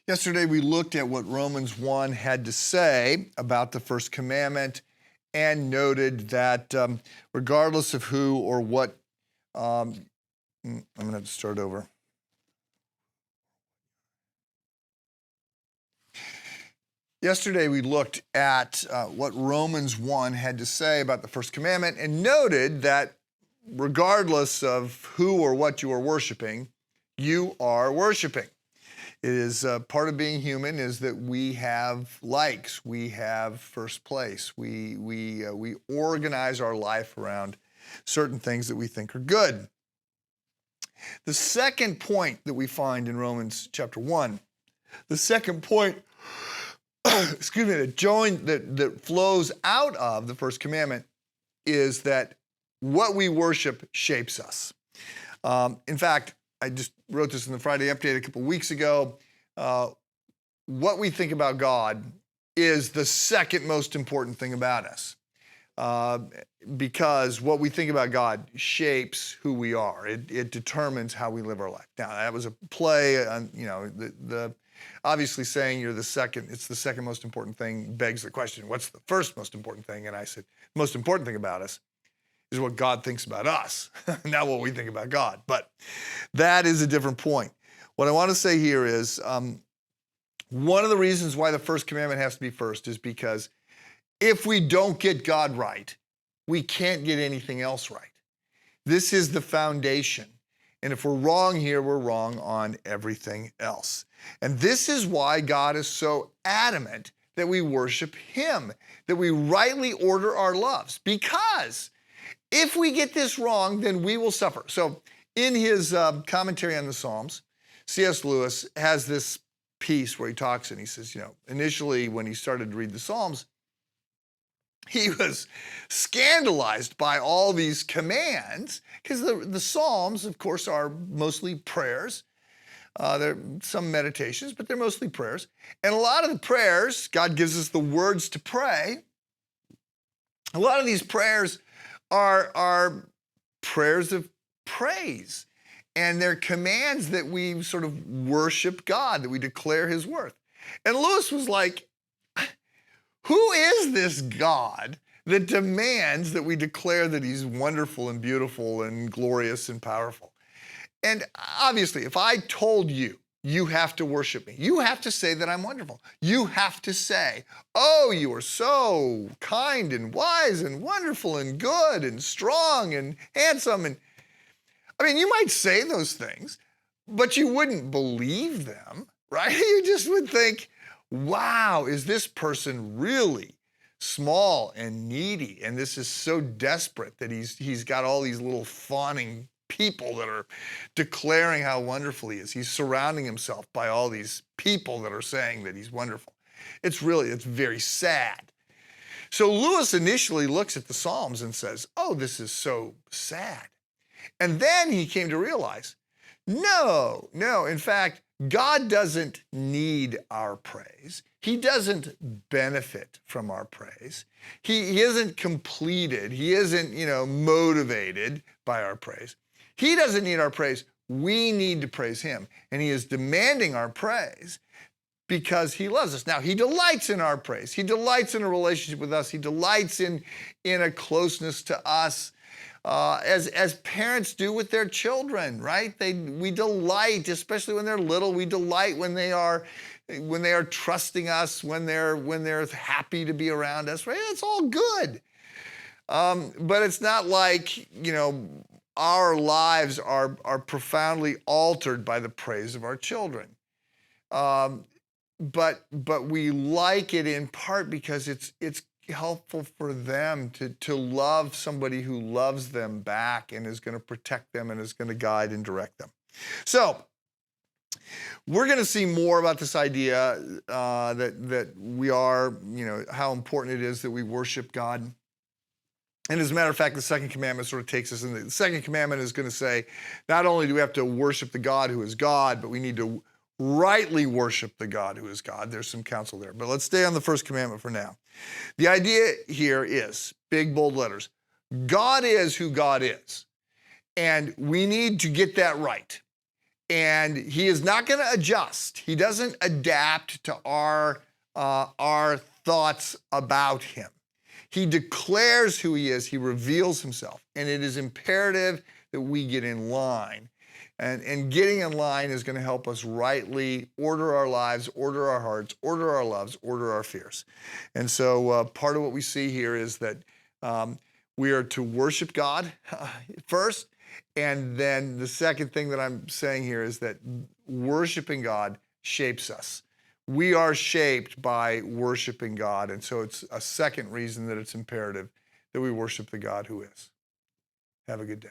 Yesterday, we looked at what Romans 1 had to say about the first commandment and noted that regardless of who or what, I'm going to have to start over. Yesterday, we looked at what Romans 1 had to say about the first commandment and noted that regardless of who or what you are worshiping, you are worshiping. It is part of being human is that we have likes, we have first place, we organize our life around certain things that we think are good. The second point that we find in Romans chapter 1, the second point, that flows out of the first commandment is that what we worship shapes us. In fact, I just wrote this in the Friday update a couple weeks ago. What we think about God is the second most important thing about us, because what we think about God shapes who we are. It determines how we live our life. Now, that was a play on, the obviously saying it's the second most important thing begs the question, what's the first most important thing? And I said, the most important thing about us is what God thinks about us, not what we think about God. But that is a different point. What I want to say here is one of the reasons why the first commandment has to be first is because if we don't get God right, we can't get anything else right. This is the foundation. And if we're wrong here, we're wrong on everything else. And this is why God is so adamant that we worship him, that we rightly order our loves, because if we get this wrong, then we will suffer. So in his commentary on the Psalms, C.S. Lewis has this piece where he talks and he says, initially when he started to read the Psalms, he was scandalized by all these commands because the Psalms, of course, are mostly prayers. There are some meditations, but they're mostly prayers. And a lot of the prayers, God gives us the words to pray. A lot of these prayers are prayers of praise. And they're commands that we sort of worship God, that we declare his worth. And Lewis was like, who is this God that demands that we declare that he's wonderful and beautiful and glorious and powerful? And obviously, if I told you, you have to worship me, you have to say that I'm wonderful. You have to say, oh, you are so kind and wise and wonderful and good and strong and handsome. And I mean, you might say those things, but you wouldn't believe them, right? You just would think, wow, is this person really small and needy? And this is so desperate that he's got all these little fawning people that are declaring how wonderful he is. He's surrounding himself by all these people that are saying that he's wonderful. It's very sad. So Lewis initially looks at the Psalms and says, oh, this is so sad. And then he came to realize, no, in fact, God doesn't need our praise. He doesn't benefit from our praise. He isn't completed. He isn't, motivated by our praise. He doesn't need our praise. We need to praise him. And he is demanding our praise because he loves us. Now, he delights in our praise. He delights in a relationship with us. He delights in a closeness to us. As parents do with their children, right? We delight, especially when they're little. We delight when they are trusting us, when they're happy to be around us, right? It's all good. But it's not like, our lives are profoundly altered by the praise of our children. But we like it in part because it's helpful for them to love somebody who loves them back and is going to protect them and is going to guide and direct them. So we're going to see more about this idea that we are, how important it is that we worship God. And as a matter of fact, the second commandment sort of takes us in. The second commandment is going to say, not only do we have to worship the God who is God, but we need to rightly worship the God who is God. There's some counsel there. But let's stay on the first commandment for now. The idea here is, big, bold letters, God is who God is. And we need to get that right. and he is not going to adjust. He doesn't adapt to our thoughts about him. He declares who he is. He reveals himself, and it is imperative that we get in line. And getting in line is going to help us rightly order our lives, order our hearts, order our loves, order our fears. And so part of what we see here is that we are to worship God first. And then the second thing that I'm saying here is that worshiping God shapes us. We are shaped by worshiping God. And so it's a second reason that it's imperative that we worship the God who is. Have a good day.